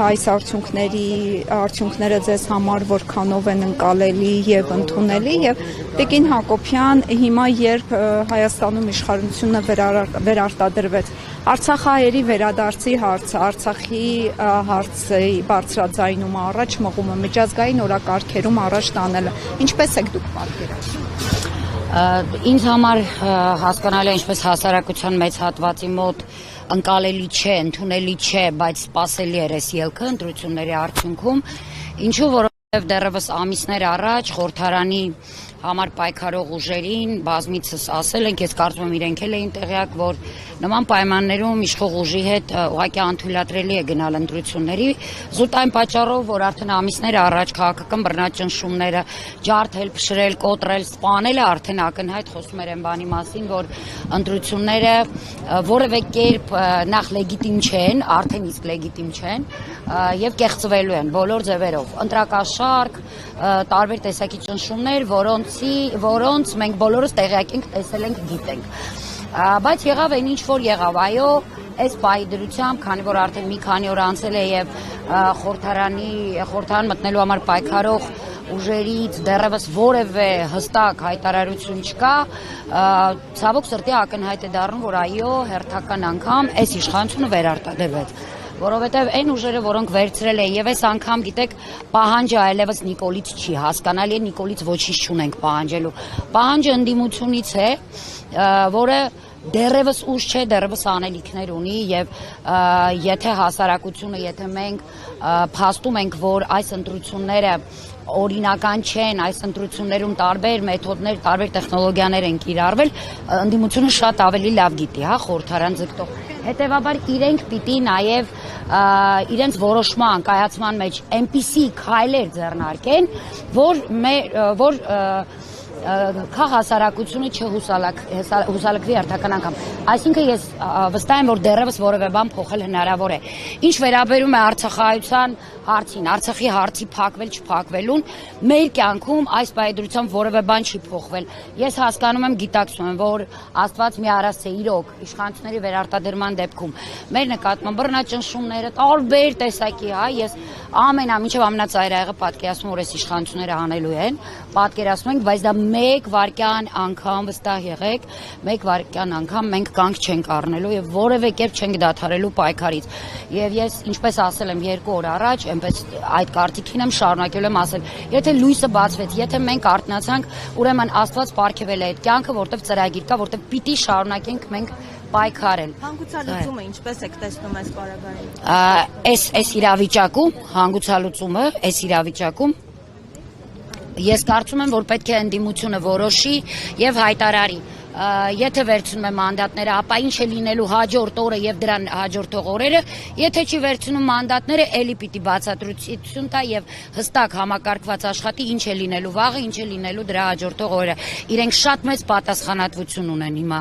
այս արդյունքները ձեզ համար որքանով են ընկալելի եւ ընդունելի եւ Տիկին Հակոբյան հիմա երբ Հայաստանում իշխանությունը վերարտադրվեց Արցախահայերի վերադարձի հարցը, Արցախի հարցի բարձրաձայնումը առաջ մղումը, միջազգային օրակարգերում առաջ տանելը, ինչպես եք դուք պատկերացնում։ Ինձ համար հասկանալի է ինչպես հասարակության մեծ հատվածի մոտ ընկալելի չէ, ընդունելի չէ, բայց սպասելի էր այս ելքը ընտրությունների արդյունքում, ինչու որովհետև դեռևս ամիսներ առաջ խորհրդարանի համար պայքարող ուժերին բազմիցս ասել ենք, ես կարծում եմ իրենք էլ էին տեղյակ, որ նման պայմաններում իշխող ուժի հետ ուղղակի անթույլատրելի է գնալ ընտրությունների, զուտ այն պատճառով, որ արդեն ամիսներ առաջ քաղաքական բռնաճնշումները ջարդել, փշրել, կոտրել, սպանել արդեն ակնհայտ խոսում էր այն բանի մասին, որ ընտրությունները որևէ կերպ նախ լեգիտիմ չեն, արդեն իսկ լեգիտիմ չեն եւ կեղծվելու են բոլոր ձևերով, ընտրակաշարք, տարբեր տեսակի ճնշումներ, որոնց մենք բոլորս տեղյակ ենք, տեսել ենք, գիտենք։ Բայց եղավ այն ինչ որ եղավ, այո, այս պահի դրությամբ, քանի որ արդեն մի քանի օր անցել է եւ խորհրդարան մտնելու համար պայքարող ուժերից դեռևս որևէ հստակ հայտարարություն չկա, ցավոք սրտի ակնհայտ է դառնում, որ այո, հերթական անգամ այս իշխանությունը վերարտադրվեց։ Որովհետև այն ուժերը, որոնք վերցրել են եւ այս անգամ գիտեք, պահանջը այլևս Նիկոլից չի, հասկանալի է Նիկոլից ոչինչ չունենք պահանջելու։ Պահանջը ընդդիմությունից է, որը դեռևս ուժ չէ, դեռևս անելիքներ ունի եւ եթե հասարակությունը, եթե մենք փաստում ենք, որ այս ընտրությունները օրինական չեն, այս ընտրություններում տարբեր մեթոդներ, տարբեր տեխնոլոգիաներ են կիրառվել, ընդդիմությունը շատ ավելի լավ գիտի, հա, խորհրդարան ձգտող։ Հետևաբար իրենք պիտի նաև իրենց որոշման կայացման մեջ այնպիսի քայլեր ձեռնարկեն, որ քաղաքասարակությունը չհուսալքվի հերթական անգամ։ Այսինքն ես վստահ եմ, որ դեռևս որևէ բան փոխել հնարավոր է։ Ինչ վերաբերում է Արցախահայության հարցին, Արցախի հարցի փակվել չփակվելուն, մեր կյանքում այս պայդրությամբ որևէ բան չի փոխվել։ Ես հասկանում եմ, գիտակցում եմ, որ Աստված մի արած է իրոք իշխանությունների վերարտադրման դեպքում։ Մեր նկատմամբ բռնաճնշումները տարբեր տեսակի, հա, ես մինչև ամենածայրահեղը պատկերացնում, որ այս իշխանությունները անելու են, պատկերացնում ենք, բայց դա մեկ վայրկյան անգամ վստահ եղեք, մեկ վայրկյան անգամ մենք կանգ չենք առնելու եւ որևէ կերպ չենք դադարելու պայքարից։ Եվ ես ինչպես ասել եմ 2 օր առաջ, այնպես այդ կարծիքին եմ շարունակելու եմ ասել, եթե լույսը բացվեց, եթե մենք արթնացանք, ուրեմն Աստված պարգևել է այդ կյանքը, որտեղ ծրագիր կա, որտեղ պիտի շարունակենք մենք պայքարել։ Հանգուցալուծումը ինչպես եք տեսնում այս պարագայում։ Այս իրավիճակում, հանգուցալուծումը, այս իրավիճակում ես կարծում եմ, որ պետք է ընդդիմությունը որոշի եւ հայտարարի։ Եթե վերցնում է մանդատները, ապա ինչ է լինելու հաջորդ օրը եւ դրան հաջորդող օրերը, եթե չի վերցնում մանդատները, ելի պիտի բացատրություն տա եւ հստակ համակարգված աշխատի ինչ է լինելու վաղը, ինչ է լինելու դրա հաջորդող օրերը։ Իրենք շատ մեծ պատասխանատվություն ունեն հիմա։